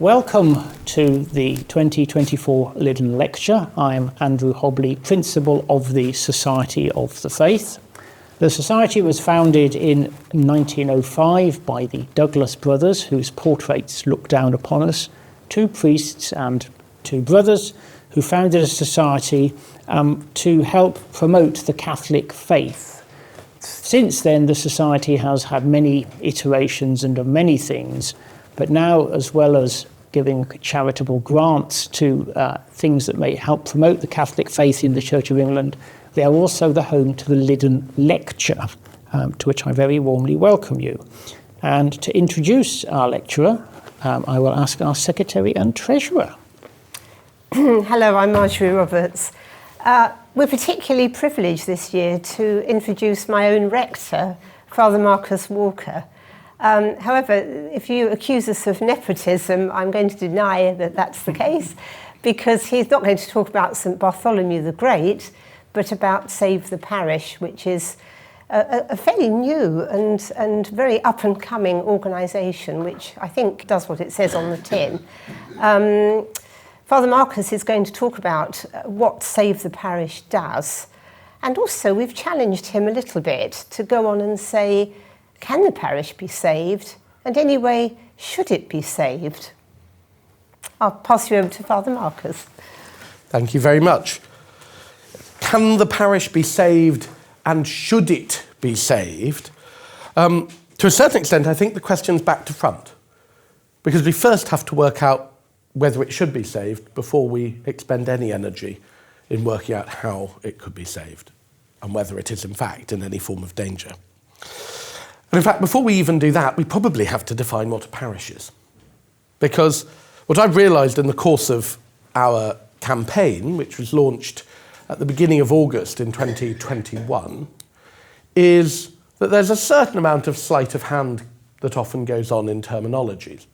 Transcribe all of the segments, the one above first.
Welcome to the 2024 Liddon Lecture. I'm Andrew Hobley, Principal of the Society of the Faith. The Society was founded in 1905 by the Douglas brothers, whose portraits look down upon us, two priests and two brothers who founded a society to help promote the Catholic faith. Since then, the Society has had many iterations and done many things, but now, as well as giving charitable grants to things that may help promote the Catholic faith in the Church of England, they are also the home to the Liddon Lecture, to which I very warmly welcome you. And to introduce our lecturer, I will ask our Secretary and Treasurer. Hello, I'm Marjorie Roberts. We're particularly privileged this year to introduce my own rector, Father Marcus Walker. However, if you accuse us of nepotism, I'm going to deny that that's the case, because he's not going to talk about St Bartholomew the Great, but about Save the Parish, which is a fairly new and very up-and-coming organisation, which I think does what it says on the tin. Father Marcus is going to talk about what Save the Parish does, and also we've challenged him a little bit to go on and say, can the parish be saved? And anyway, should it be saved? I'll pass you over to Father Marcus. Thank you very much. Can the parish be saved and should it be saved? To a certain extent, I think the question's back to front, because we first have to work out whether it should be saved before we expend any energy in working out how it could be saved and whether it is in fact in any form of danger. And in fact, before we even do that, we probably have to define what a parish is. Because what I've realised in the course of our campaign, which was launched at the beginning of August in 2021, is that there's a certain amount of sleight of hand that often goes on in terminologies.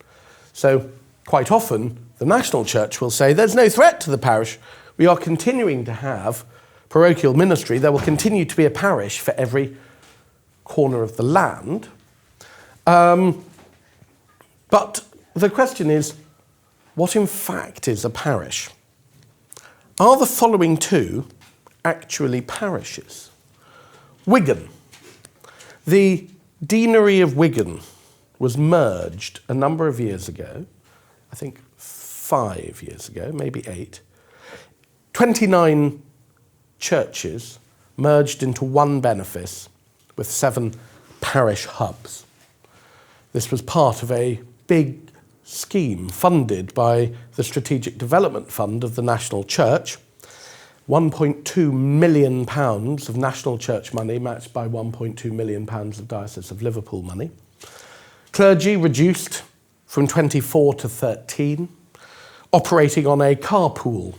So quite often, the National Church will say, there's no threat to the parish. We are continuing to have parochial ministry. There will continue to be a parish for every corner of the land. But the question is, what in fact is a parish? Are the following two actually parishes? Wigan. The deanery of Wigan was merged a number of years ago, I think 5 years ago, maybe 8. 29 churches merged into one benefice with 7 parish hubs. This was part of a big scheme funded by the Strategic Development Fund of the National Church, £1.2 million of National Church money matched by £1.2 million of Diocese of Liverpool money. Clergy reduced from 24 to 13, operating on a carpool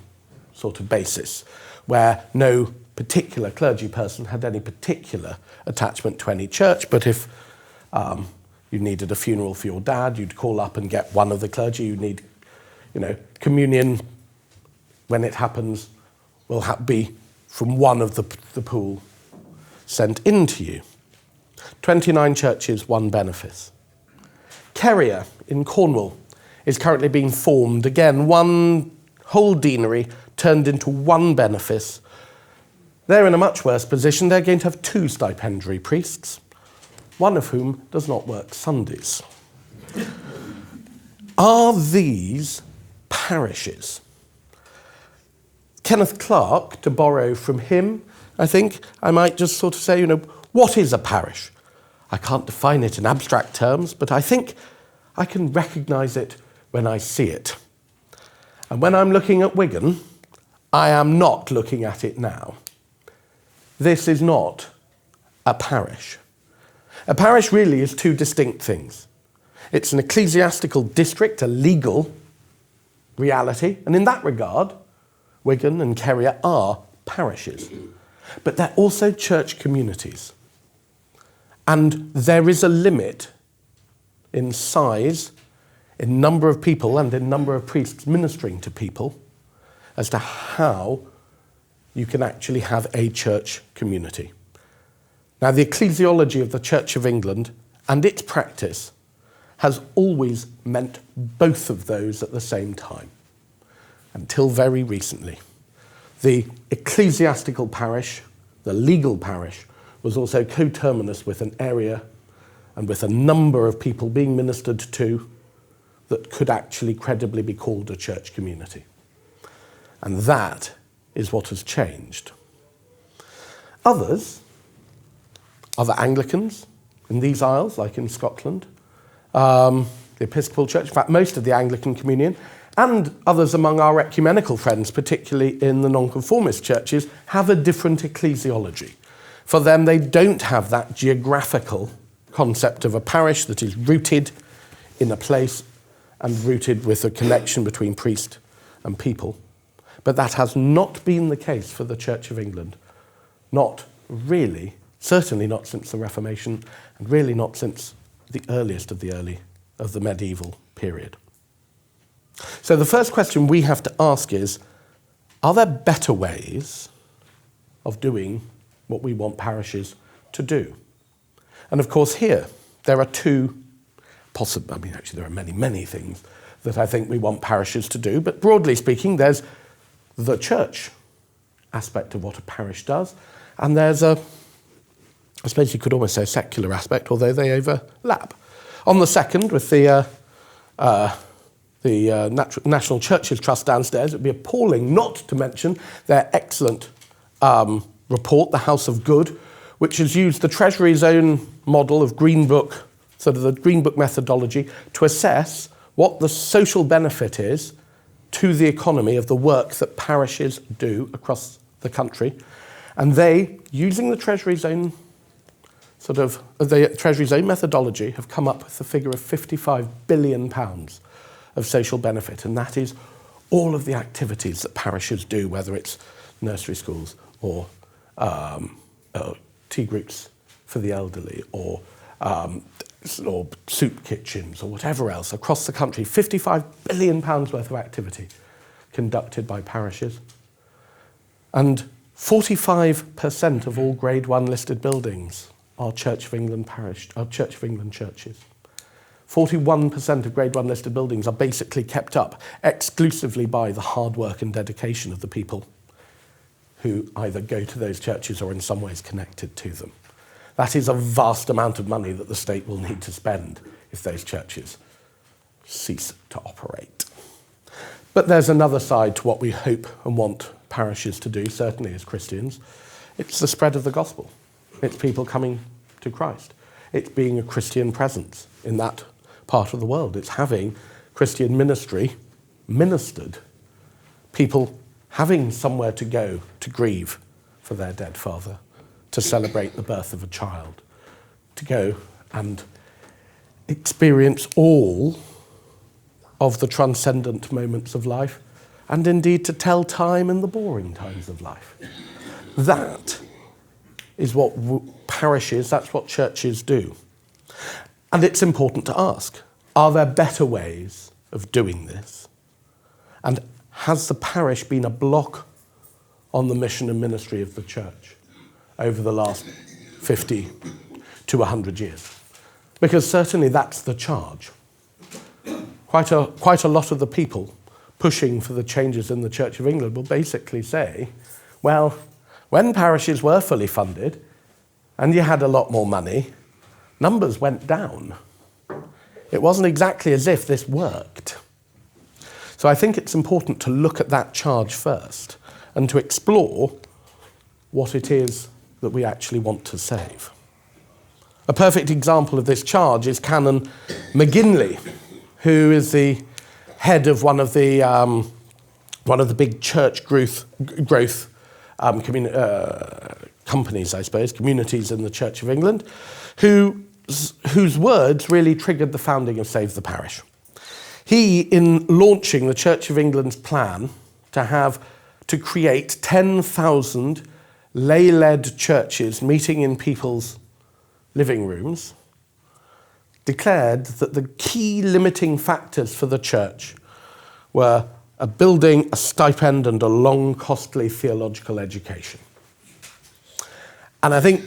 sort of basis, where no particular clergy person had any particular attachment to any church, but if you needed a funeral for your dad, you'd call up and get one of the clergy. You need, communion, when it happens, will be from one of the pool sent into you. 29 churches, one benefice. Kerrier in Cornwall is currently being formed. Again, one whole deanery turned into one benefice. They're in a much worse position. They're going to have 2 stipendiary priests, one of whom does not work Sundays. Are these parishes? Kenneth Clarke, to borrow from him, I think I might just sort of say, what is a parish? I can't define it in abstract terms, but I think I can recognise it when I see it. And when I'm looking at Wigan, I am not looking at it now. This is not a parish. A parish really is 2 distinct things. It's an ecclesiastical district, a legal reality, and in that regard, Wigan and Kerrier are parishes. But they're also church communities. And there is a limit in size, in number of people, and in number of priests ministering to people as to how you can actually have a church community. Now, the ecclesiology of the Church of England and its practice has always meant both of those at the same time, until very recently. The ecclesiastical parish, the legal parish, was also coterminous with an area and with a number of people being ministered to that could actually credibly be called a church community. And that is what has changed. Other Anglicans in these isles, like in Scotland, the Episcopal Church, in fact most of the Anglican Communion, and others among our ecumenical friends, particularly in the nonconformist churches, have a different ecclesiology. For them, they don't have that geographical concept of a parish that is rooted in a place and rooted with a connection between priest and people. But that has not been the case for the Church of England. Not really, certainly not since the Reformation, and really not since the earliest of the medieval period. So the first question we have to ask is, are there better ways of doing what we want parishes to do? And of course here, there are two possible, actually there are many, many things that I think we want parishes to do, but broadly speaking, there's the church aspect of what a parish does, and there's I suppose you could almost say a secular aspect, although they overlap. On the second, with the National Churches Trust downstairs, it would be appalling not to mention their excellent report, The House of Good, which has used the Treasury's own model of Green Book, sort of the Green Book methodology, to assess what the social benefit is to the economy of the work that parishes do across the country. And they, using the Treasury's own methodology, have come up with the figure of £55 billion of social benefit. And that is all of the activities that parishes do, whether it's nursery schools or tea groups for the elderly or soup kitchens or whatever else across the country. £55 billion worth of activity conducted by parishes. And 45% of all Grade 1 listed buildings are Church of England churches. 41% of Grade 1 listed buildings are basically kept up exclusively by the hard work and dedication of the people who either go to those churches or in some ways connected to them. That is a vast amount of money that the state will need to spend if those churches cease to operate. But there's another side to what we hope and want parishes to do, certainly as Christians. It's the spread of the gospel. It's people coming to Christ. It's being a Christian presence in that part of the world. It's having Christian ministry ministered, people having somewhere to go to grieve for their dead father, to celebrate the birth of a child, to go and experience all of the transcendent moments of life, and indeed to tell time in the boring times of life. That is what parishes, that's what churches do. And it's important to ask, are there better ways of doing this? And has the parish been a block on the mission and ministry of the church over the last 50 to 100 years? Because certainly that's the charge. Quite a lot of the people pushing for the changes in the Church of England will basically say, well, when parishes were fully funded and you had a lot more money, numbers went down. It wasn't exactly as if this worked. So I think it's important to look at that charge first and to explore what it is that we actually want to save. A perfect example of this charge is Canon McGinley, who is the head of one of the big church growth companies, I suppose, communities in the Church of England, whose words really triggered the founding of Save the Parish. He, in launching the Church of England's plan to create 10,000 lay-led churches meeting in people's living rooms, declared that the key limiting factors for the church were a building, a stipend, and a long, costly theological education. And I think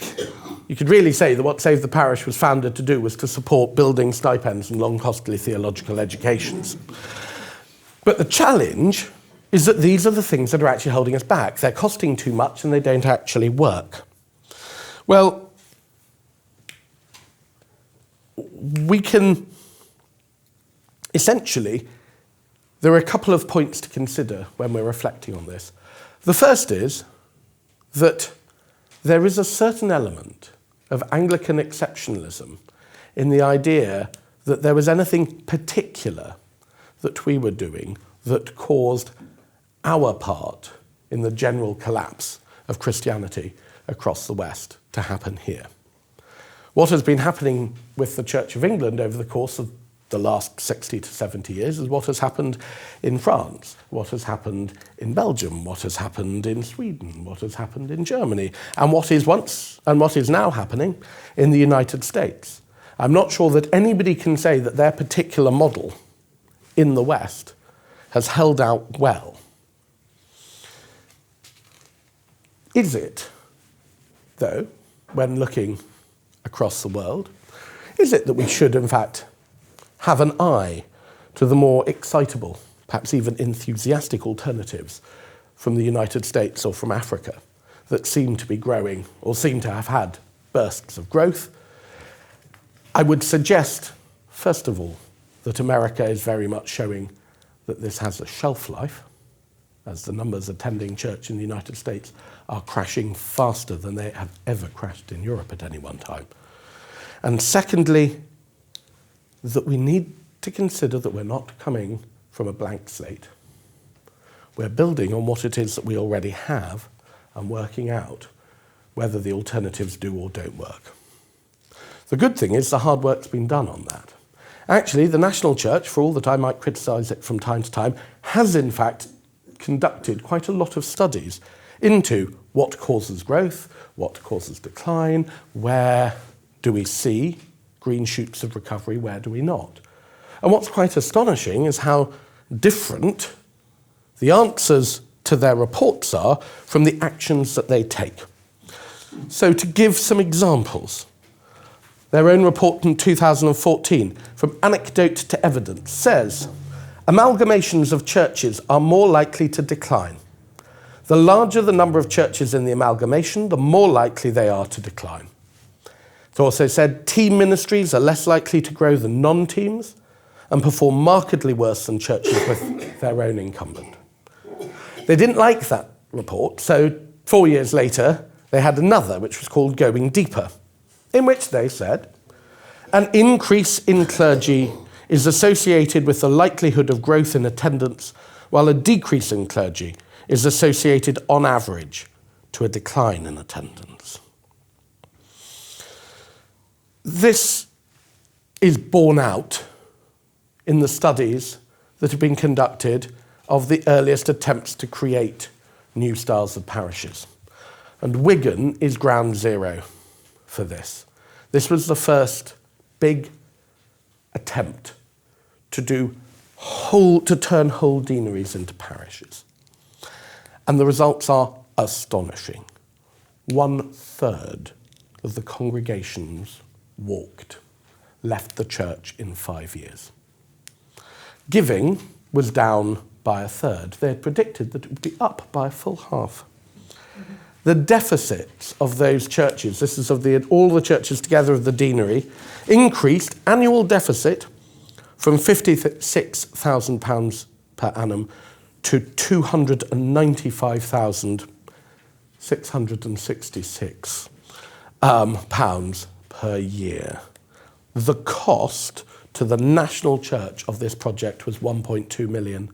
you could really say that what Save the Parish was founded to do was to support building stipends and long costly theological educations. But the challenge is that these are the things that are actually holding us back. They're costing too much and they don't actually work. Well, we can essentially, there are a couple of points to consider when we're reflecting on this. The first is that there is a certain element of Anglican exceptionalism in the idea that there was anything particular that we were doing that caused our part in the general collapse of Christianity across the West to happen here. What has been happening with the Church of England over the course of the last 60 to 70 years is what has happened in France, what has happened in Belgium, what has happened in Sweden, what has happened in Germany, and what is now happening in the United States. I'm not sure that anybody can say that their particular model in the West has held out well. Is it, though, when looking across the world, is it that we should, in fact, have an eye to the more excitable, perhaps even enthusiastic alternatives from the United States or from Africa that seem to be growing or seem to have had bursts of growth? I would suggest, first of all, that America is very much showing that this has a shelf life, as the numbers attending church in the United States are crashing faster than they have ever crashed in Europe at any one time. And secondly, that we need to consider that we're not coming from a blank slate. We're building on what it is that we already have and working out whether the alternatives do or don't work. The good thing is the hard work's been done on that. Actually, the national church, for all that I might criticise it from time to time, has in fact conducted quite a lot of studies into what causes growth, what causes decline, where do we see green shoots of recovery, where do we not? And what's quite astonishing is how different the answers to their reports are from the actions that they take. So to give some examples, their own report in 2014, From Anecdote to Evidence, says amalgamations of churches are more likely to decline. The larger the number of churches in the amalgamation, the more likely they are to decline. It also said team ministries are less likely to grow than non-teams and perform markedly worse than churches with their own incumbent. They didn't like that report, so 4 years later they had another, which was called Going Deeper, in which they said an increase in clergy is associated with the likelihood of growth in attendance, while a decrease in clergy is associated on average to a decline in attendance. This is borne out in the studies that have been conducted of the earliest attempts to create new styles of parishes. And Wigan is ground zero for this. This was the first big attempt to turn whole deaneries into parishes. And the results are astonishing. 1/3 of the congregations left the church in 5 years. Giving was down by 1/3. They had predicted that it would be up by a full half. The deficits of those churches, this is of all the churches together of the deanery, increased annual deficit from £56,000 per annum to £295,666 pounds per year. The cost to the national church of this project was 1.2 million.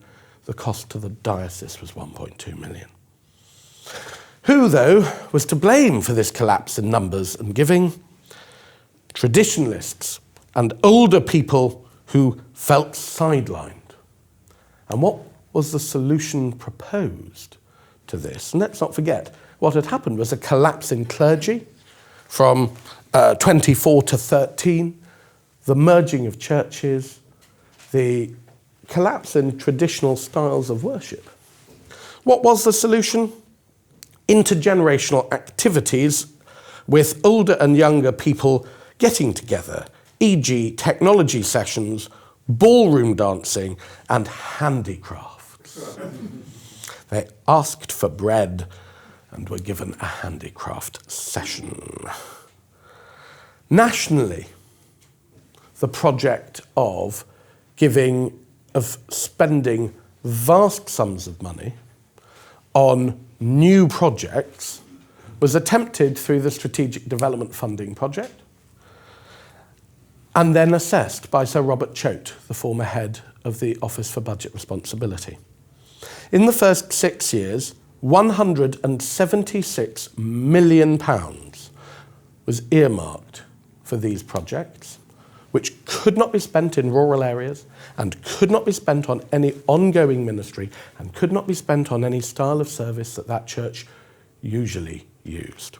The cost to the diocese was 1.2 million. Who, though, was to blame for this collapse in numbers and giving? Traditionalists and older people who felt sidelined. And what was the solution proposed to this? And let's not forget, what had happened was a collapse in clergy from 24 to 13, the merging of churches, the collapse in traditional styles of worship. What was the solution? Intergenerational activities with older and younger people getting together, e.g. technology sessions, ballroom dancing, and handicrafts. They asked for bread and were given a handicraft session. Nationally, the project of spending vast sums of money on new projects was attempted through the Strategic Development Funding Project and then assessed by Sir Robert Choate, the former head of the Office for Budget Responsibility. In the first 6 years, £176 million was earmarked for these projects, which could not be spent in rural areas and could not be spent on any ongoing ministry and could not be spent on any style of service that that church usually used.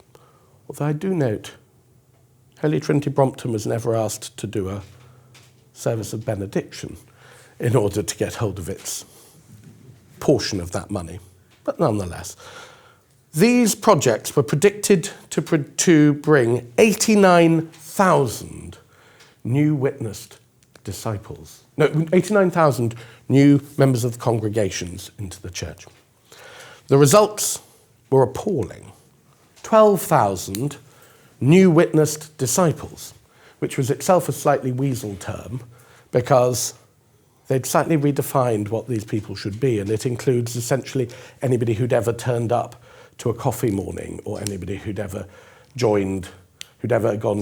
Although I do note, Holy Trinity Brompton was never asked to do a service of benediction in order to get hold of its portion of that money. But nonetheless, these projects were predicted to bring 89,000 new witnessed disciples. No, 89,000 new members of the congregations into the church. The results were appalling. 12,000 new witnessed disciples, which was itself a slightly weasel term because they'd slightly redefined what these people should be, and it includes essentially anybody who'd ever turned up to a coffee morning or anybody who'd ever gone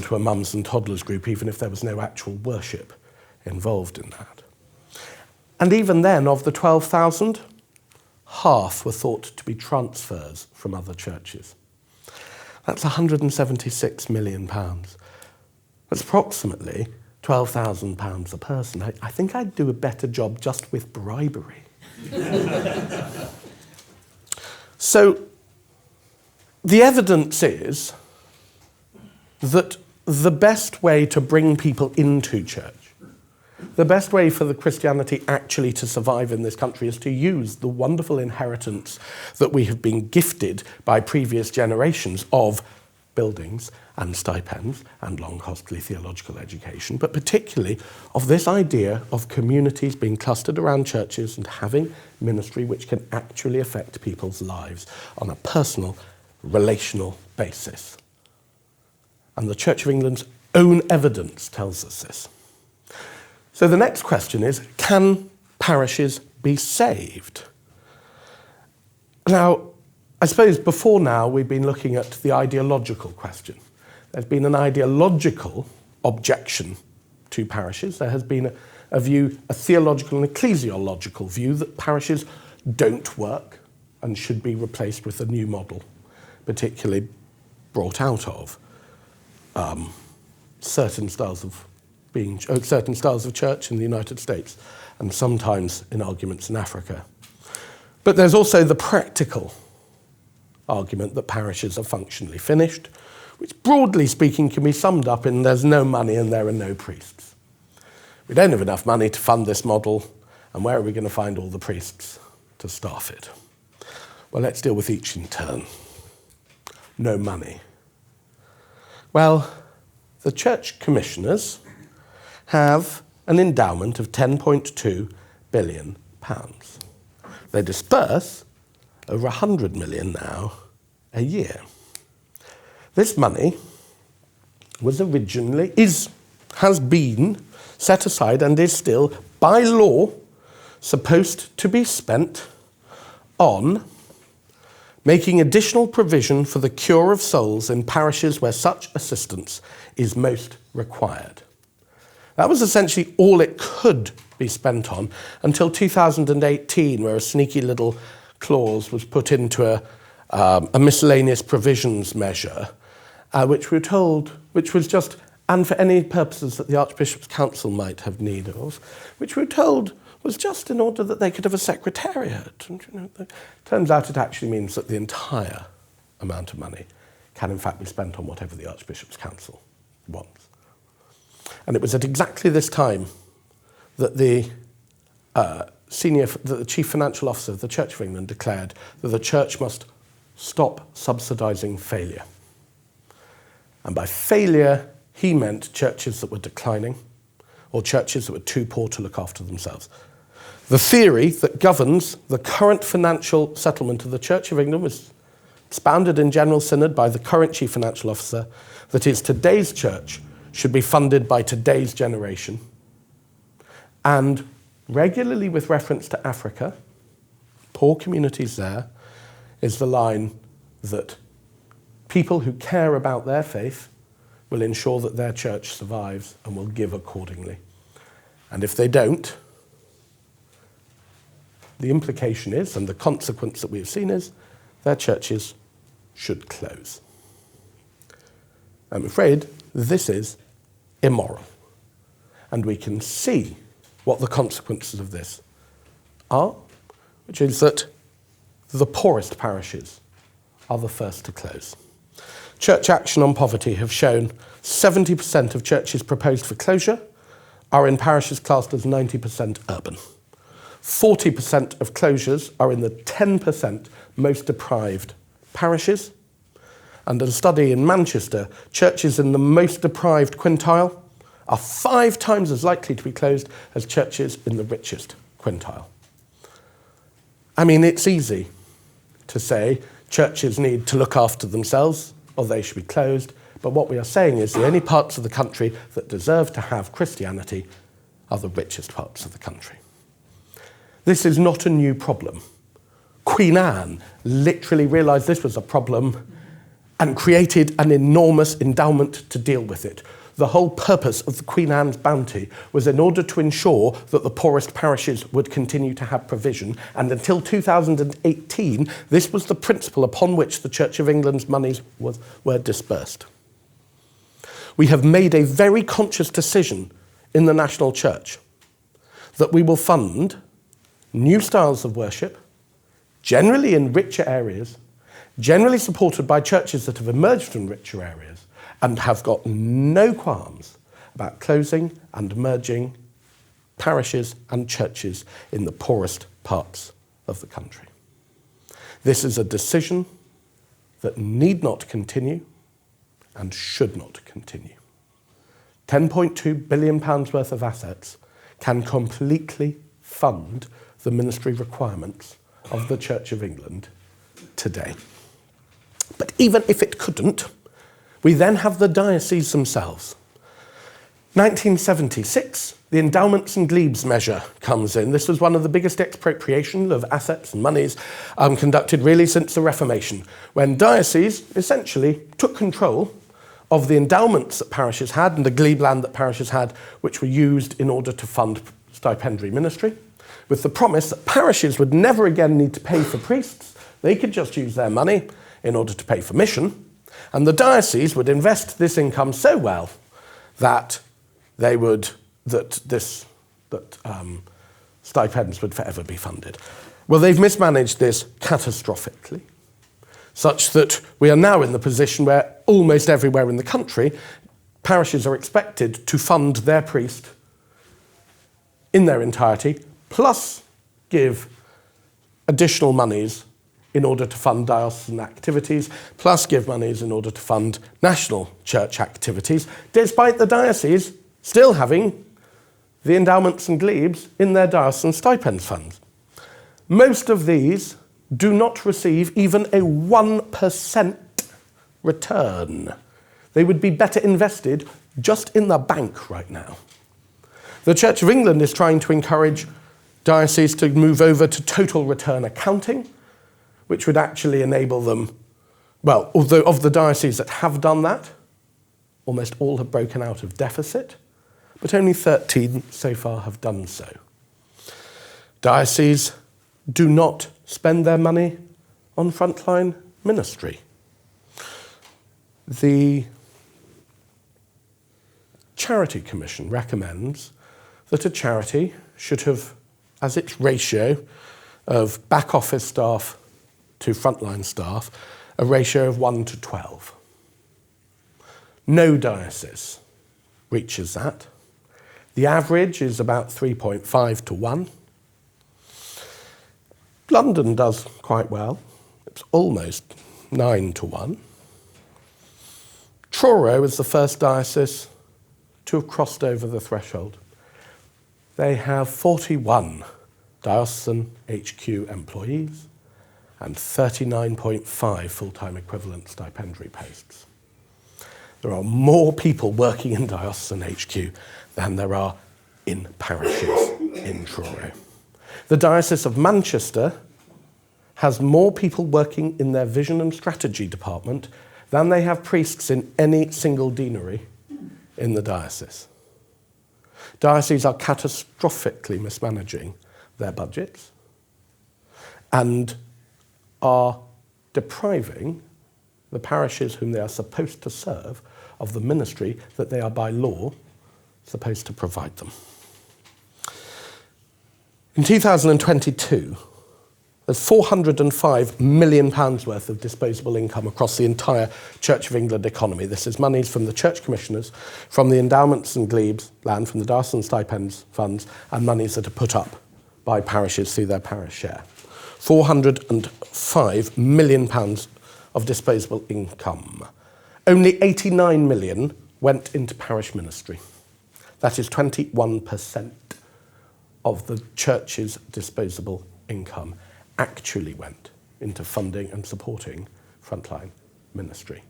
to a mums and toddlers group, even if there was no actual worship involved in that. And even then, of the 12,000, half were thought to be transfers from other churches. That's £176 million. That's approximately £12,000 a person. I think I'd do a better job just with bribery. So the evidence is that the best way to bring people into church, the best way for the Christianity actually to survive in this country is to use the wonderful inheritance that we have been gifted by previous generations of buildings and stipends and long costly theological education, but particularly of this idea of communities being clustered around churches and having ministry which can actually affect people's lives on a personal, relational basis. And the Church of England's own evidence tells us this. So the next question is, can parishes be saved? Now, I suppose before now we've been looking at the ideological question. There's been an ideological objection to parishes. There has been a theological and ecclesiological view that parishes don't work and should be replaced with a new model, particularly brought out of certain styles of church in the United States and sometimes in arguments in Africa. But there's also the practical argument that parishes are functionally finished, which broadly speaking can be summed up in there's no money and there are no priests. We don't have enough money to fund this model, and where are we going to find all the priests to staff it? Well, let's deal with each in turn. No money. Well, the church commissioners have an endowment of £10.2 billion. They disperse over 100 million now a year. This money was has been set aside and is still, by law, supposed to be spent on making additional provision for the cure of souls in parishes where such assistance is most required. That was essentially all it could be spent on until 2018, where a sneaky little clause was put into a miscellaneous provisions measure, which was just, and for any purposes that the Archbishop's Council might have need of, which we're told was just in order that they could have a secretariat. And, it turns out it actually means that the entire amount of money can in fact be spent on whatever the Archbishop's Council wants. And it was at exactly this time that the Chief Financial Officer of the Church of England declared that the Church must stop subsidising failure. And by failure, he meant churches that were declining or churches that were too poor to look after themselves. The theory that governs the current financial settlement of the Church of England was expounded in General Synod by the current Chief Financial Officer, that is, today's church should be funded by today's generation. And regularly with reference to Africa, poor communities there, is the line that people who care about their faith will ensure that their church survives and will give accordingly. And if they don't, the implication is, and the consequence that we have seen is, their churches should close. I'm afraid this is immoral. And we can see what the consequences of this are, which is that the poorest parishes are the first to close. Church Action on Poverty have shown 70% of churches proposed for closure are in parishes classed as 90% urban. 40% of closures are in the 10% most deprived parishes. And a study in Manchester, churches in the most deprived quintile are 5 times as likely to be closed as churches in the richest quintile. I mean, it's easy to say churches need to look after themselves or they should be closed, but what we are saying is the only parts of the country that deserve to have Christianity are the richest parts of the country. This is not a new problem. Queen Anne literally realised this was a problem and created an enormous endowment to deal with it. The whole purpose of the Queen Anne's bounty was in order to ensure that the poorest parishes would continue to have provision, and until 2018, this was the principle upon which the Church of England's monies were dispersed. We have made a very conscious decision in the national church that we will fund new styles of worship, generally in richer areas, generally supported by churches that have emerged from richer areas, and have got no qualms about closing and merging parishes and churches in the poorest parts of the country. This is a decision that need not continue and should not continue. £10.2 billion worth of assets can completely fund the ministry requirements of the Church of England today. But even if it couldn't, we then have the dioceses themselves. 1976, the Endowments and Glebes measure comes in. This was one of the biggest expropriation of assets and monies conducted really since the Reformation, when dioceses essentially took control of the endowments that parishes had and the glebe land that parishes had, which were used in order to fund stipendiary ministry, with the promise that parishes would never again need to pay for priests. They could just use their money in order to pay for mission, and the diocese would invest this income so well that stipends would forever be funded. Well, they've mismanaged this catastrophically, such that we are now in the position where almost everywhere in the country, parishes are expected to fund their priest in their entirety, plus give additional monies in order to fund diocesan activities, plus give monies in order to fund national church activities, despite the diocese still having the endowments and glebes in their diocesan stipend funds. Most of these do not receive even a 1% return. They would be better invested just in the bank right now. The Church of England is trying to encourage dioceses to move over to total return accounting, which would actually enable them, well, although of the dioceses that have done that, almost all have broken out of deficit, but only 13 so far have done so. Dioceses do not spend their money on frontline ministry. The Charity Commission recommends that a charity should have, as its ratio of back office staff to frontline staff, a ratio of 1 to 12. No diocese reaches that. The average is about 3.5 to 1. London does quite well. It's almost 9 to 1. Truro is the first diocese to have crossed over the threshold. They have 41 diocesan HQ employees and 39.5 full-time equivalent stipendiary posts. There are more people working in diocesan HQ than there are in parishes in Truro. The Diocese of Manchester has more people working in their vision and strategy department than they have priests in any single deanery in the diocese. Dioceses are catastrophically mismanaging their budgets and are depriving the parishes whom they are supposed to serve of the ministry that they are by law supposed to provide them. In 2022, there's £405 million worth of disposable income across the entire Church of England economy. This is monies from the church commissioners, from the endowments and glebes land, from the diocesan stipends funds, and monies that are put up by parishes through their parish share. £405 million of disposable income. Only 89 million went into parish ministry. That is 21% of the church's disposable income actually went into funding and supporting frontline ministry.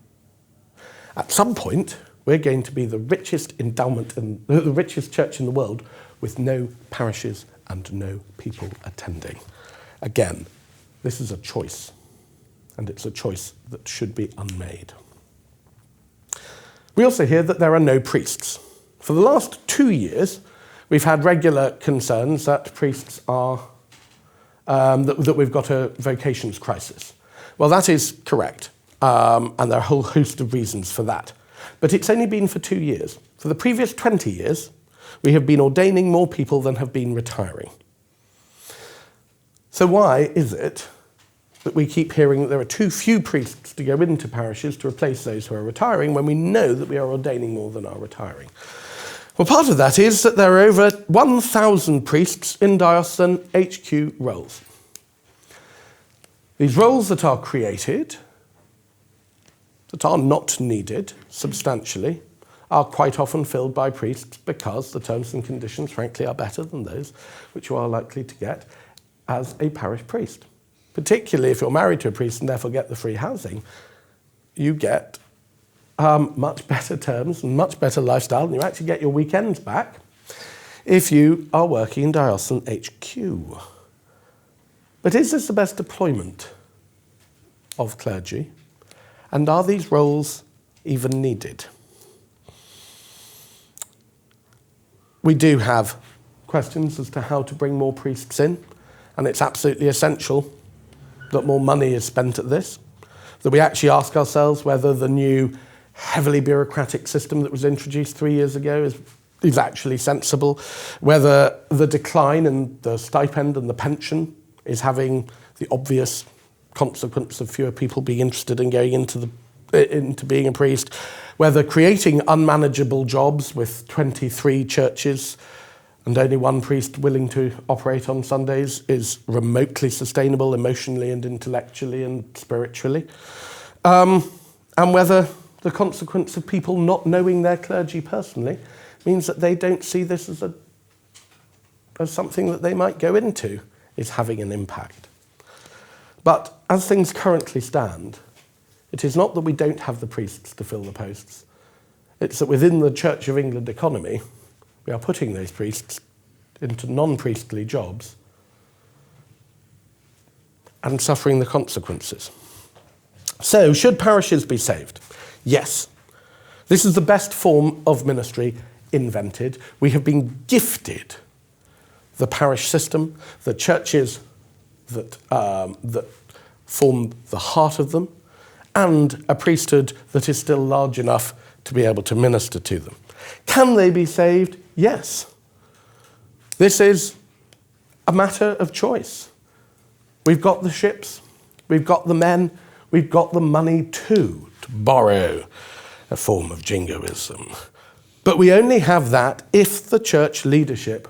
At some point, we're going to be the richest endowment and the richest church in the world with no parishes and no people attending. Again, this is a choice, and it's a choice that should be unmade. We also hear that there are no priests. For the last 2 years, we've had regular concerns that priests are that we've got a vocations crisis. Well, that is correct, and there are a whole host of reasons for that. But it's only been for 2 years. For the previous 20 years, we have been ordaining more people than have been retiring. So why is it that we keep hearing that there are too few priests to go into parishes to replace those who are retiring when we know that we are ordaining more than are retiring? Well, part of that is that there are over 1,000 priests in diocesan HQ roles. These roles that are created, that are not needed substantially, are quite often filled by priests because the terms and conditions, frankly, are better than those which you are likely to get as a parish priest. Particularly if you're married to a priest and therefore get the free housing, you get much better terms and much better lifestyle, and you actually get your weekends back if you are working in diocesan HQ. But is this the best deployment of clergy? And are these roles even needed? We do have questions as to how to bring more priests in, and it's absolutely essential that more money is spent at this, that we actually ask ourselves whether the new heavily bureaucratic system that was introduced 3 years ago is actually sensible, whether the decline in the stipend and the pension is having the obvious consequence of fewer people being interested in going into being a priest, whether creating unmanageable jobs with 23 churches and only one priest willing to operate on Sundays is remotely sustainable emotionally and intellectually and spiritually, and whether the consequence of people not knowing their clergy personally means that they don't see this as something that they might go into is having an impact. But as things currently stand, it is not that we don't have the priests to fill the posts. It's that within the Church of England economy, we are putting those priests into non-priestly jobs and suffering the consequences. So, should parishes be saved? Yes. This is the best form of ministry invented. We have been gifted the parish system, the churches that form the heart of them, and a priesthood that is still large enough to be able to minister to them. Can they be saved? Yes. This is a matter of choice. We've got the ships, we've got the men, we've got the money too, to borrow a form of jingoism. But we only have that if the church leadership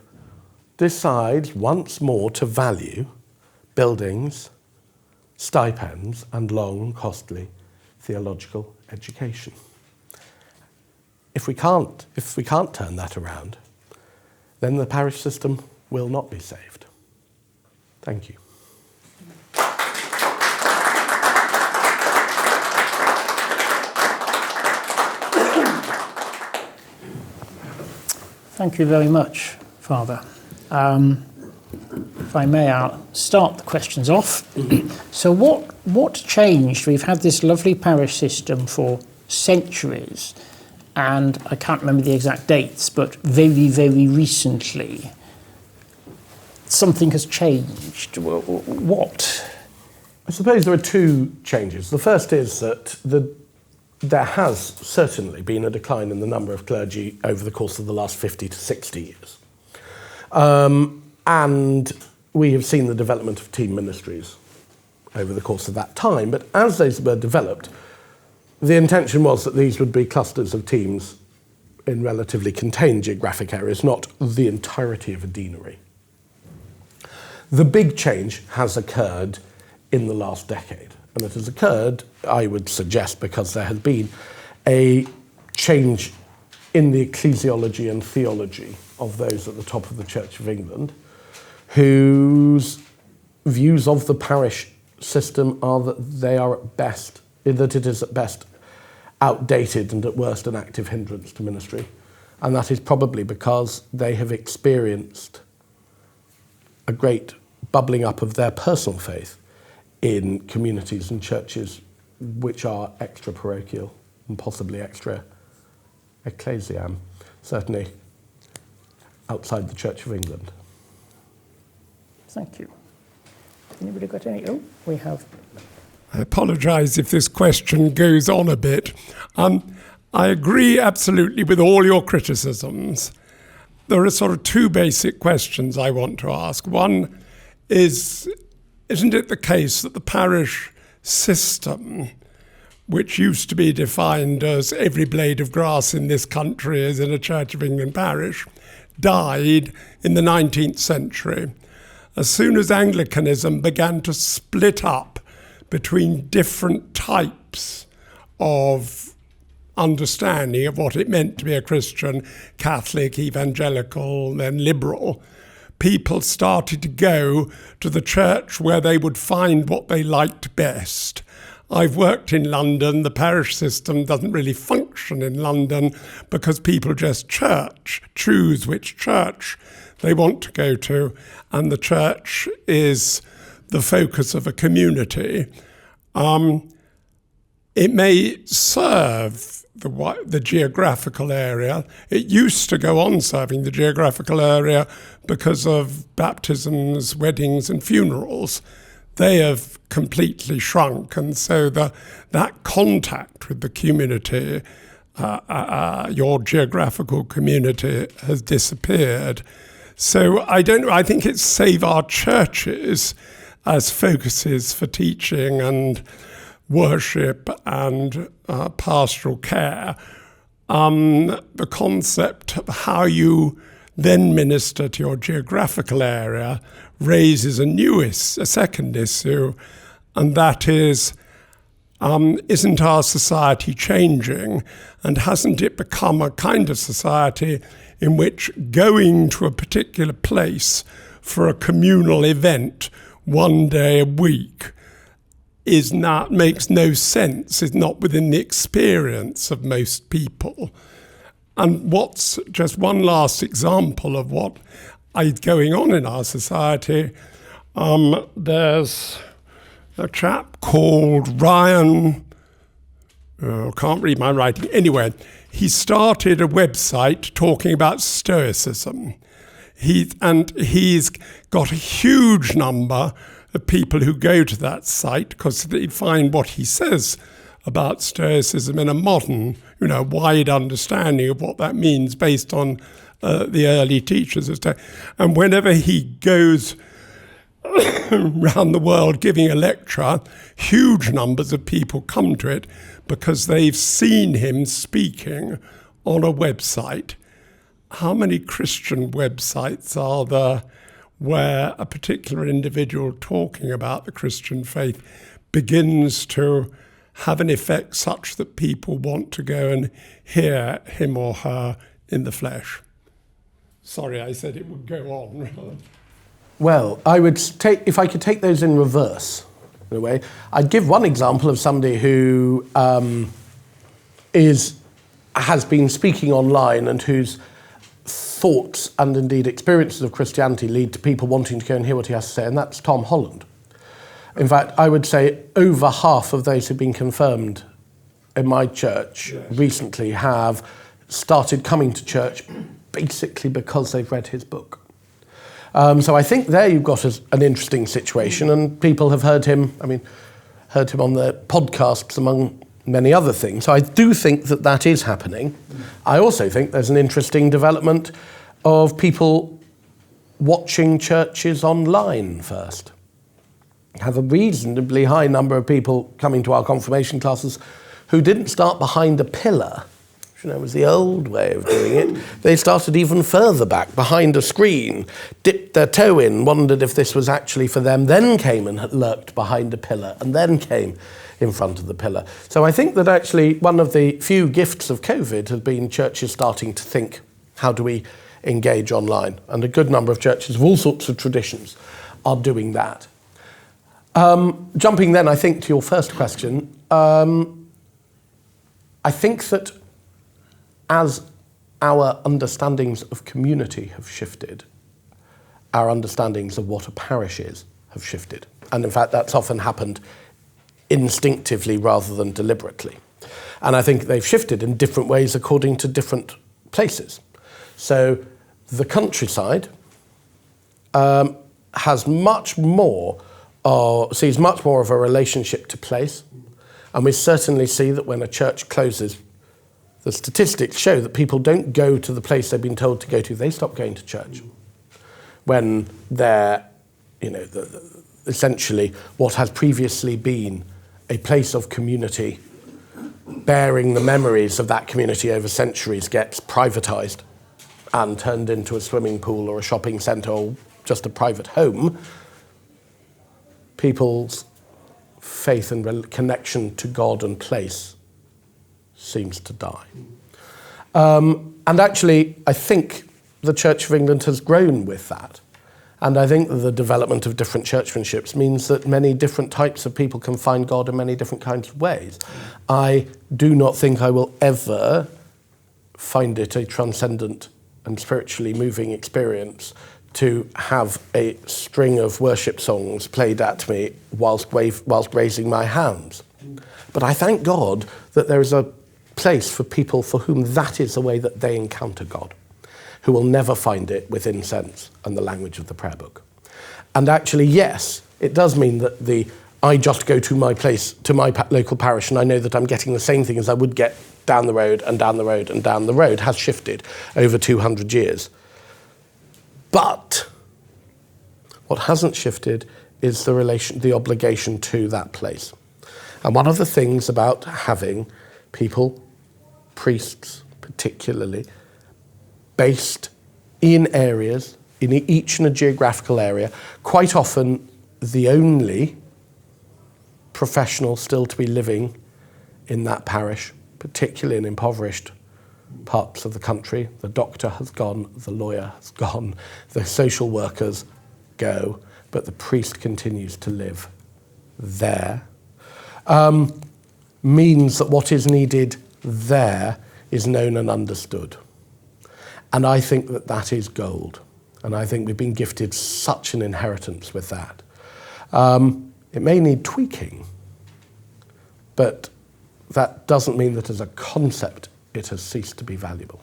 decides once more to value buildings, stipends, and long, costly theological education. if we can't turn that around, then the parish system will not be saved. Thank you. Thank you very much, Father. If I may, I'll start the questions off. So what changed? We've had this lovely parish system for centuries, and I can't remember the exact dates, but very, very recently, something has changed. What? I suppose there are two changes. The first is that there has certainly been a decline in the number of clergy over the course of the last 50 to 60 years. And we have seen the development of team ministries over the course of that time. But as those were developed, the intention was that these would be clusters of teams in relatively contained geographic areas, not the entirety of a deanery. The big change has occurred in the last decade. And it has occurred, I would suggest, because there has been a change in the ecclesiology and theology of those at the top of the Church of England, whose views of the parish system are that it is at best outdated and at worst an active hindrance to ministry. And that is probably because they have experienced a great bubbling up of their personal faith in communities and churches which are extra parochial and possibly extra ecclesiam, certainly outside the Church of England. Thank you. Anybody got any? Oh, we have. I apologise if this question goes on a bit. I agree absolutely with all your criticisms. There are sort of two basic questions I want to ask. One is, isn't it the case that the parish system, which used to be defined as every blade of grass in this country is in a Church of England parish, died in the 19th century? As soon as Anglicanism began to split up between different types of understanding of what it meant to be a Christian, Catholic, evangelical, then liberal, people started to go to the church where they would find what they liked best. I've worked in London. The parish system doesn't really function in London because people just choose which church they want to go to, and the church is the focus of a community. It may serve the geographical area. It used to go on serving the geographical area because of baptisms, weddings and funerals. They have completely shrunk, and so that contact with the community, your geographical community, has disappeared. So I think it's save our churches as focuses for teaching and worship and pastoral care. The concept of how you then minister to your geographical area raises a second issue, and that is, isn't our society changing, and hasn't it become a kind of society in which going to a particular place for a communal event one day a week makes no sense, is not within the experience of most people? And what's just one last example of what is going on in our society, there's a chap called Ryan, can't read my writing, anyway, he started a website talking about Stoicism. He's got a huge number of people who go to that site because they find what he says about Stoicism in a modern, wide understanding of what that means based on the early teachers. And whenever he goes around the world giving a lecture, huge numbers of people come to it because they've seen him speaking on a website. How many Christian websites are there where a particular individual talking about the Christian faith begins to have an effect such that people want to go and hear him or her in the flesh? Sorry, I said it would go on. Well, I would take, if I could take those in reverse, in a way, I'd give one example of somebody who has been speaking online and whose thoughts and indeed experiences of Christianity lead to people wanting to go and hear what he has to say, and that's Tom Holland. In fact, I would say over half of those who've been confirmed in my church recently have started coming to church basically because they've read his book. So I think there you've got an interesting situation, and people have heard him on the podcasts among many other things. So I do think that that is happening. I also think there's an interesting development of people watching churches online first. Have a reasonably high number of people coming to our confirmation classes who didn't start behind a pillar, which was the old way of doing it. They started even further back, behind a screen, dipped their toe in, wondered if this was actually for them, then came and lurked behind a pillar, and then came in front of the pillar. So I think that actually one of the few gifts of COVID has been churches starting to think, how do we engage online? And a good number of churches of all sorts of traditions are doing that. Jumping then, I think, to your first question, I think that as our understandings of community have shifted, our understandings of what a parish is have shifted. And in fact, that's often happened instinctively rather than deliberately. And I think they've shifted in different ways according to different places. So the countryside has much more, sees much more of a relationship to place. And we certainly see that when a church closes, the statistics show that people don't go to the place they've been told to go to. They stop going to church when they're, essentially what has previously been a place of community, bearing the memories of that community over centuries, gets privatised and turned into a swimming pool or a shopping centre or just a private home. People's faith and connection to God and place seems to die. And actually, I think the Church of England has grown with that. And I think that the development of different churchmanships means that many different types of people can find God in many different kinds of ways. I do not think I will ever find it a transcendent and spiritually moving experience to have a string of worship songs played at me whilst raising my hands. But I thank God that there is a place for people for whom that is the way that they encounter God, who will never find it with incense and the language of the prayer book. And actually, yes, it does mean that I just go to my place, to my local parish, and I know that I'm getting the same thing as I would get down the road and down the road and down the road, has shifted over 200 years. But what hasn't shifted is the obligation to that place. And one of the things about having people, priests particularly, based in areas, in each in a geographical area, quite often the only professional still to be living in that parish, particularly in impoverished parts of the country. The doctor has gone, the lawyer has gone, the social workers go, but the priest continues to live there. Means that what is needed there is known and understood. And I think that that is gold. And I think we've been gifted such an inheritance with that. It may need tweaking, but that doesn't mean that as a concept it has ceased to be valuable.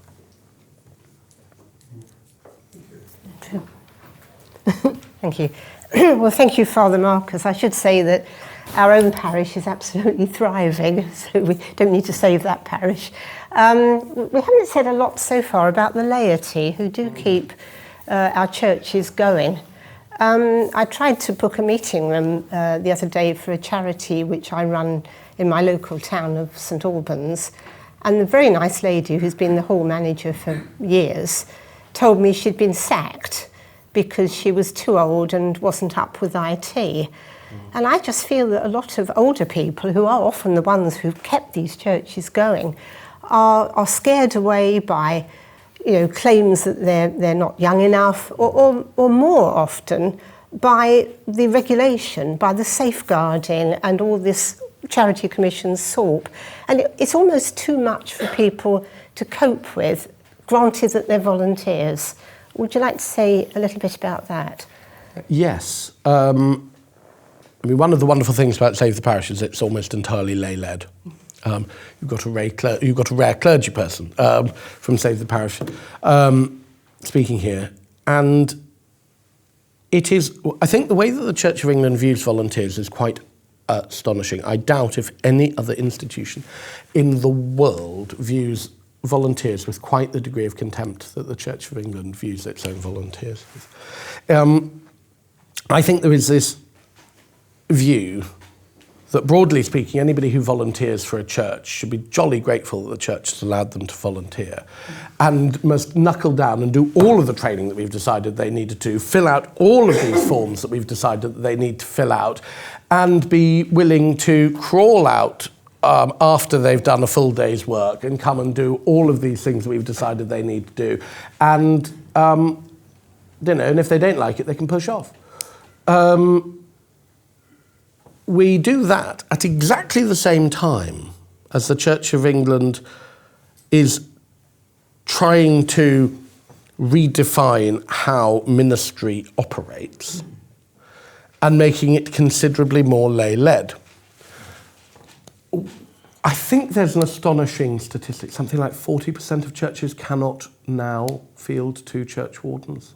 Thank you. Well, thank you, Father Marcus. I should say that our own parish is absolutely thriving, so we don't need to save that parish. We haven't said a lot so far about the laity who do keep our churches going. I tried to book a meeting room the other day for a charity which I run in my local town of St Albans, and the very nice lady who's been the hall manager for years told me she'd been sacked because she was too old and wasn't up with IT. And I just feel that a lot of older people, who are often the ones who've kept these churches going, are scared away by, claims that they're not young enough, or more often by the regulation, by the safeguarding and all this Charity Commission SORP. And it's almost too much for people to cope with, granted that they're volunteers. Would you like to say a little bit about that? Yes. One of the wonderful things about Save the Parish is it's almost entirely lay-led. You've got a rare clergy person from Save the Parish speaking here, and it is. I think the way that the Church of England views volunteers is quite astonishing. I doubt if any other institution in the world views volunteers with quite the degree of contempt that the Church of England views its own volunteers with. I think there is this view that, broadly speaking, anybody who volunteers for a church should be jolly grateful that the church has allowed them to volunteer, and must knuckle down and do all of the training that we've decided they need to do, fill out all of these forms that we've decided that they need to fill out, and be willing to crawl out after they've done a full day's work and come and do all of these things that we've decided they need to do. And, and if they don't like it, they can push off. We do that at exactly the same time as the Church of England is trying to redefine how ministry operates and making it considerably more lay-led. I think there's an astonishing statistic. Something like 40% of churches cannot now field 2 church wardens.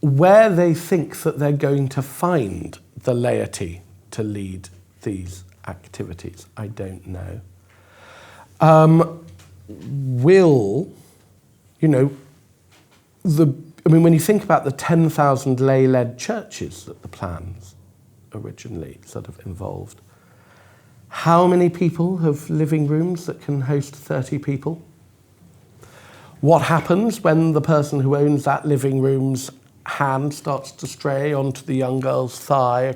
Where they think that they're going to find the laity to lead these activities, I don't know. When you think about the 10,000 lay-led churches that the plans originally sort of involved, how many people have living rooms that can host 30 people? What happens when the person who owns that living room's hand starts to stray onto the young girl's thigh,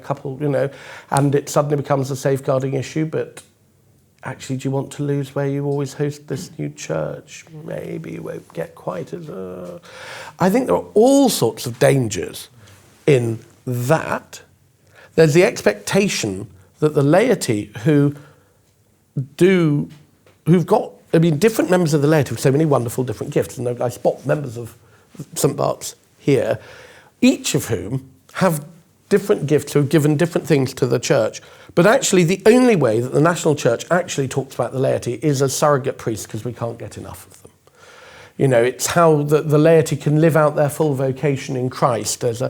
and it suddenly becomes a safeguarding issue, but actually, do you want to lose where you always host this new church? Maybe you won't get quite as... I think there are all sorts of dangers in that. There's the expectation that the laity who've got, different members of the laity with so many wonderful different gifts, and I spot members of St. Bart's here, each of whom have different gifts, who have given different things to the church. But actually, the only way that the national church actually talks about the laity is as surrogate priests, because we can't get enough of them. It's how the laity can live out their full vocation in Christ as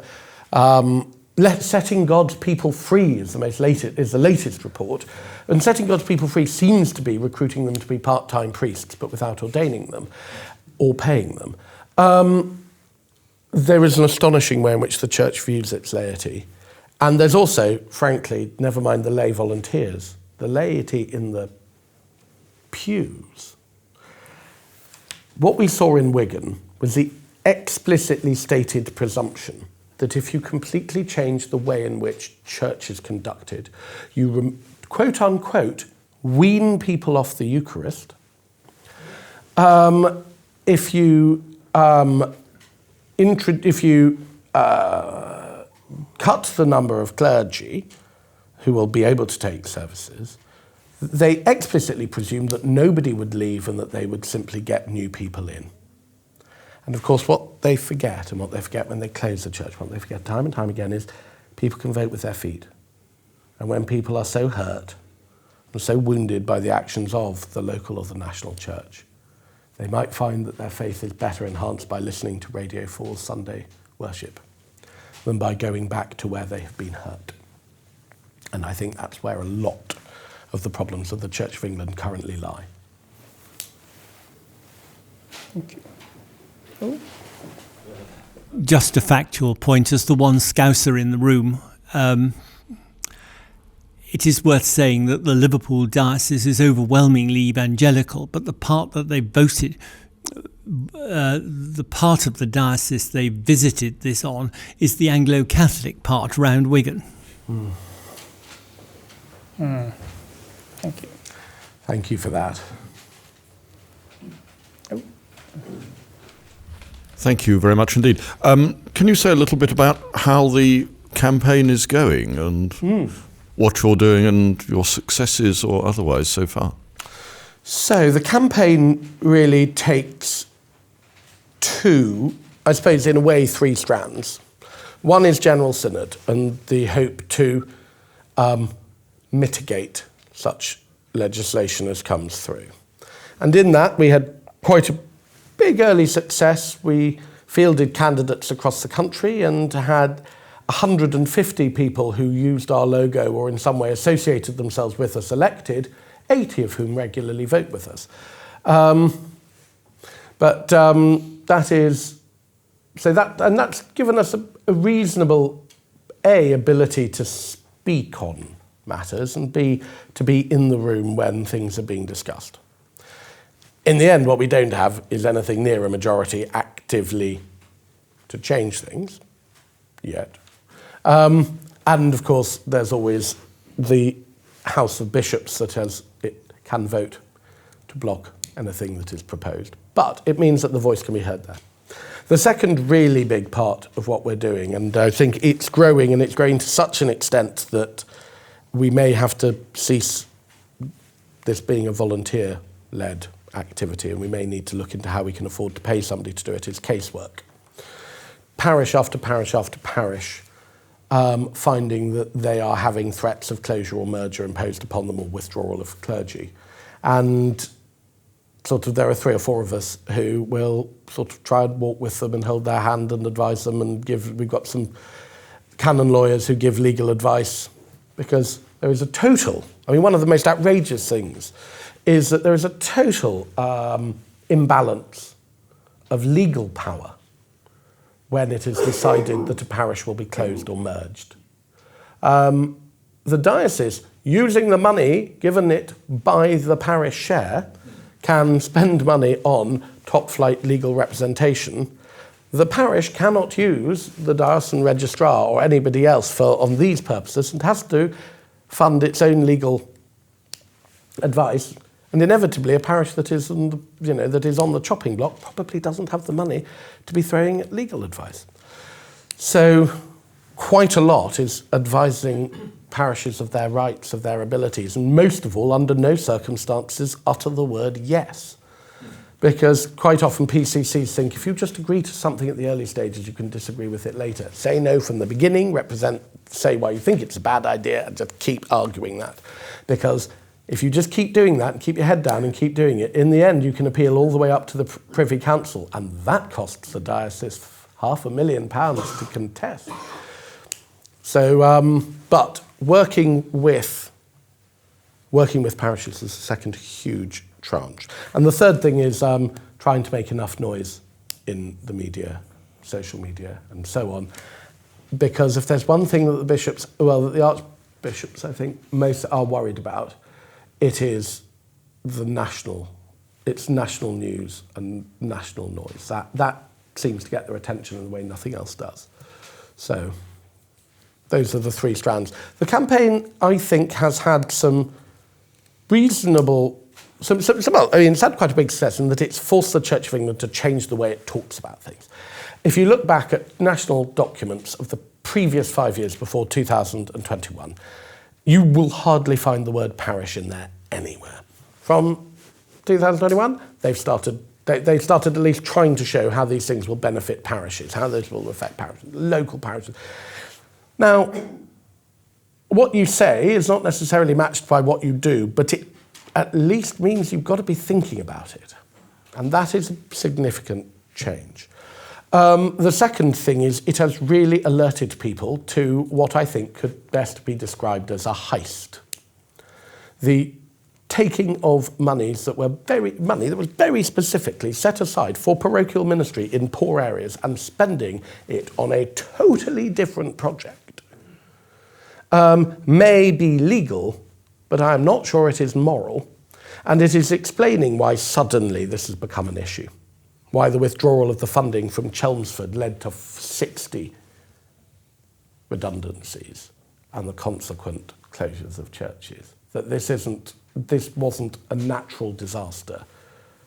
setting God's people free is the latest report. And setting God's people free seems to be recruiting them to be part-time priests, but without ordaining them or paying them. There is an astonishing way in which the church views its laity. And there's also, frankly, never mind the lay volunteers, the laity in the pews. What we saw in Wigan was the explicitly stated presumption that if you completely change the way in which church is conducted, you, quote unquote, wean people off the Eucharist. If you cut the number of clergy who will be able to take services, they explicitly presumed that nobody would leave and that they would simply get new people in. And of course, what they forget, and what they forget when they close the church, what they forget time and time again, is people can vote with their feet. And when people are so hurt and so wounded by the actions of the local or the national church, they might find that their faith is better enhanced by listening to Radio 4's Sunday worship than by going back to where they have been hurt. And I think that's where a lot of the problems of the Church of England currently lie. Thank you. Just a factual point, as the one Scouser in the room, it is worth saying that the Liverpool diocese is overwhelmingly evangelical, but the part that they voted the part of the diocese they visited this on is the Anglo-Catholic part around Wigan. Thank you. Thank you for that. Thank you very much indeed. Can you say a little bit about how the campaign is going and what you're doing and your successes or otherwise so far? So the campaign really takes two, I suppose in a way, three strands. One is General Synod and the hope to mitigate such legislation as comes through. And in that we had quite a big early success. We fielded candidates across the country and had 150 people who used our logo or in some way associated themselves with us elected, 80 of whom regularly vote with us. That's given us a reasonable ability to speak on matters and B, to be in the room when things are being discussed. In the end, what we don't have is anything near a majority actively to change things yet. And of course, there's always the House of Bishops that it can vote to block anything that is proposed. But it means that the voice can be heard there. The second really big part of what we're doing, and I think it's growing, and it's growing to such an extent that we may have to cease this being a volunteer-led activity, and we may need to look into how we can afford to pay somebody to do it, is casework. Parish after parish after parish, finding that they are having threats of closure or merger imposed upon them or withdrawal of clergy. And there are 3 or 4 of us who will try and walk with them and hold their hand and advise them and we've got some canon lawyers who give legal advice, because there is a total, one of the most outrageous things is that there is a total imbalance of legal power when it is decided that a parish will be closed or merged. The diocese, using the money given it by the parish share, can spend money on top-flight legal representation. The parish cannot use the diocesan registrar or anybody else on these purposes and has to fund its own legal advice. And inevitably, a parish that is on the chopping block probably doesn't have the money to be throwing at legal advice. So quite a lot is advising parishes of their rights, of their abilities, and most of all, under no circumstances, utter the word yes. Because quite often PCCs think if you just agree to something at the early stages, you can disagree with it later. Say no from the beginning, say why you think it's a bad idea, and just keep arguing that. Because if you just keep doing that and keep your head down and keep doing it, in the end you can appeal all the way up to the Privy Council, and that costs the diocese £500,000 to contest. So, but working with parishes is the second huge tranche. And the third thing is trying to make enough noise in the media, social media, and so on. Because if there's one thing that the archbishops, I think, most are worried about, it is national news and national noise. That seems to get their attention in a way nothing else does. So those are the 3 strands. The campaign, I think, has had some reasonable, it's had quite a big success in that it's forced the Church of England to change the way it talks about things. If you look back at national documents of the previous 5 years before 2021, you will hardly find the word parish in there anywhere. From 2021, they started at least trying to show how these things will benefit parishes, how this will affect parishes, local parishes. Now, what you say is not necessarily matched by what you do, but it at least means you've got to be thinking about it. And that is a significant change. The second thing is it has really alerted people to what I think could best be described as a heist. The taking of monies that was very specifically set aside for parochial ministry in poor areas and spending it on a totally different project may be legal, but I am not sure it is moral, and it is explaining why suddenly this has become an issue. why the withdrawal of the funding from Chelmsford led to 60 redundancies and the consequent closures of churches. That this wasn't a natural disaster.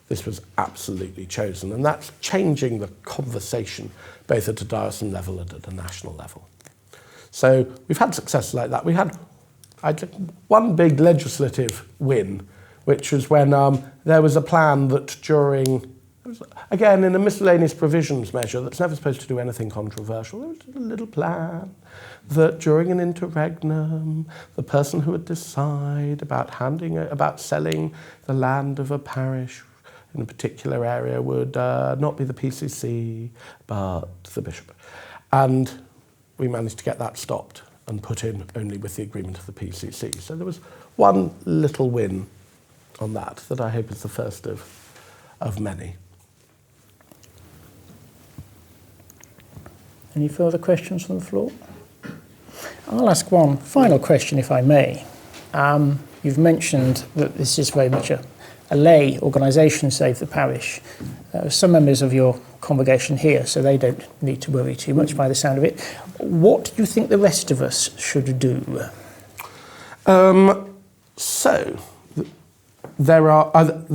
This was absolutely chosen, and that's changing the conversation both at a diocesan level and at a national level. So we've had successes like that. We had one big legislative win, which was when there was a plan that during, again, in a miscellaneous provisions measure that's never supposed to do anything controversial, there was a little plan that during an interregnum, the person who would decide about selling the land of a parish in a particular area would not be the PCC, but the bishop. And we managed to get that stopped and put in only with the agreement of the PCC. So there was one little win on that I hope is the first of many. Any further questions from the floor? I'll ask one final question, if I may. You've mentioned that this is very much a lay organisation, Save the Parish. Some members of your congregation here, so they don't need to worry too much by the sound of it. What do you think the rest of us should do? The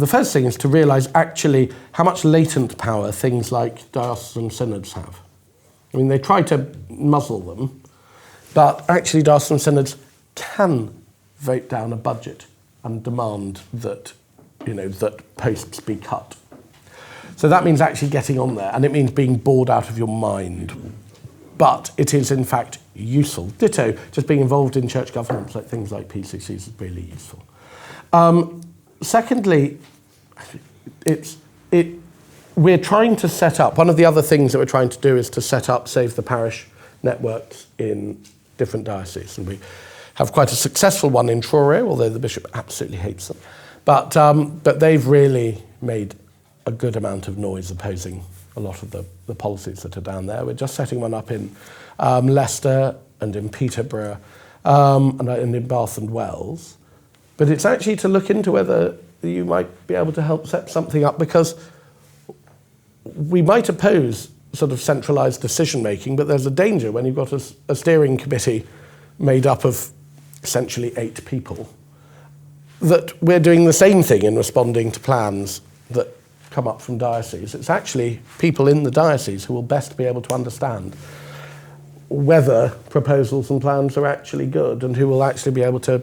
first thing is to realise actually how much latent power things like diocesan synods have. I mean, they try to muzzle them, but actually diocesan synods can vote down a budget and demand that posts be cut. So that means actually getting on there, and it means being bored out of your mind. But it is, in fact, useful. Ditto, just being involved in church governance, like things like PCCs, is really useful. Secondly, we're trying to set up, one of the other things that we're trying to do is to set up Save the Parish networks in different dioceses. And we have quite a successful one in Truro, although the bishop absolutely hates them. But they've really made a good amount of noise opposing a lot of the policies that are down there. We're just setting one up in Leicester and in Peterborough and in Bath and Wells. But it's actually to look into whether you might be able to help set something up, because we might oppose sort of centralised decision-making, but there's a danger when you've got a steering committee made up of essentially 8 people, that we're doing the same thing in responding to plans that come up from dioceses. It's actually people in the diocese who will best be able to understand whether proposals and plans are actually good, and who will actually be able to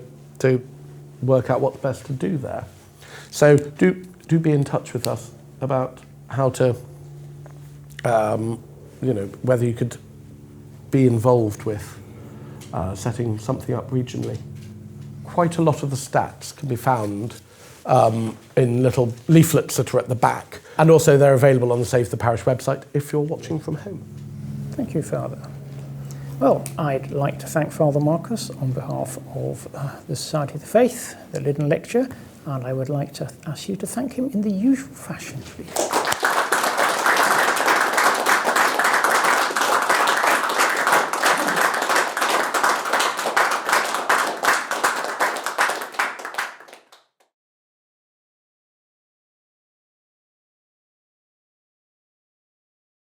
work out what's best to do there. So do be in touch with us about how to, whether you could be involved with setting something up regionally. Quite a lot of the stats can be found in little leaflets that are at the back. And also they're available on the Save the Parish website if you're watching from home. Thank you, Father. Well, I'd like to thank Father Marcus on behalf of the Society of the Faith, the Liddon Lecture, and I would like to ask you to thank him in the usual fashion, please.